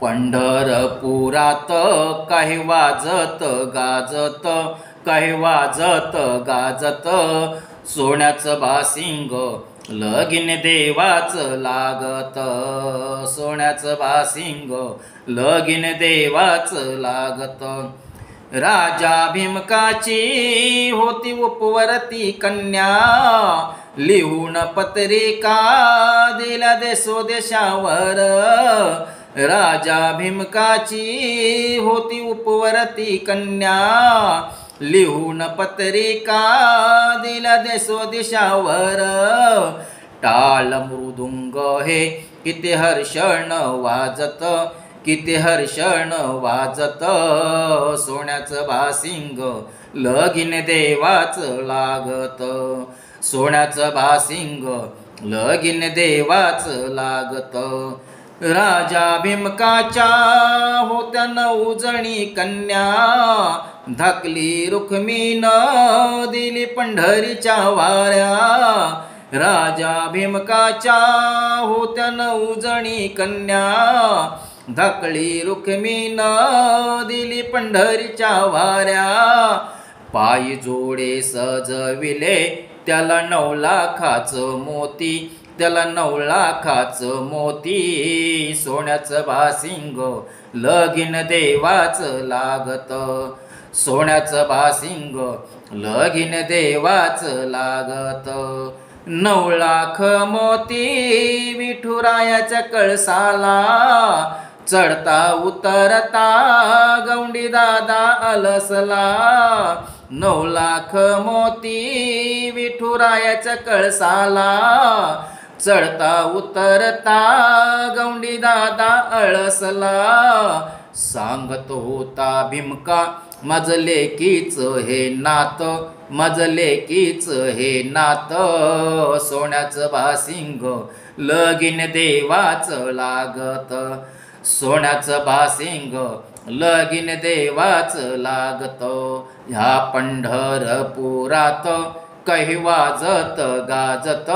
पंढरपुरात काही वाजत गाजत, काही वाजत गाजत, सोन्याचं बासिंग लगीन देवाचं लागत, सोन्याचं बासिंग लगीन देवाचं लागत। राजा भीमकाची होती उपवरती कन्या, लिहून पत्रिका दिला देशोदेशावर। राजा भीमकाची होती उपवरती कन्या, लिहून पत्रिका दिला देशोदेशावर। टाळ मृदुंग हे किती हर्षण वाजत, किती हर्षण वाजत, सोन्याचं बासिंग लगीन देवाचं लागत, सोन्याचं बासिंग लगीन देवाचं लागत। राजा भीमकाच्या होत्या 9 जणी कन्या, धाकली रुक्मिण दिली पंढरीच्या वाऱ्या। राजा भीमकाच्या होत्या 9 जणी कन्या, धाकली रुक्मिण दिली पंढरीच्या वाऱ्या। पायी जोडे सजविले त्याला 9 लाखाचं मोती, त्याला 9 लाखाचं मोती, सोन्याचं बासिंग लगीन देवाचं लागत, सोन्याचं बासिंग लगीन देवाचं लागत। 9 लाख मोती विठुरायाच्या कळसाला, चढता उतरता गौंडी दादा अलसला। 9 लाख मोती विठुरायाच्या कळसाला, चढता उतरता गौंडी दादा अलसला। सांगत होता भीमका माझं लेकीच हे नात, माझं लेकीच हे नात, सोन्याचं बासिंग लगीन देवाचं लागत, सोन्याचं बासिंग लगीन देवाचं लागत। ह्या पंढरपुरात काही वाजत गाजत,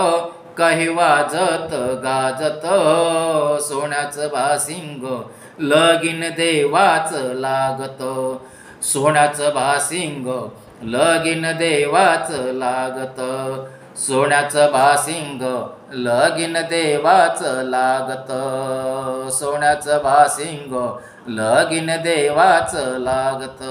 काही वाजत गाजत, सोन्याचं बासिंग लगीन देवाचं लागत, सोन्याचं बासिंग लगीन देवाचं लागत, सोन्याचं बासिंग लगीन देवाचं लागत, सोन्याचं बासिंग लगीन देवाचं लागत।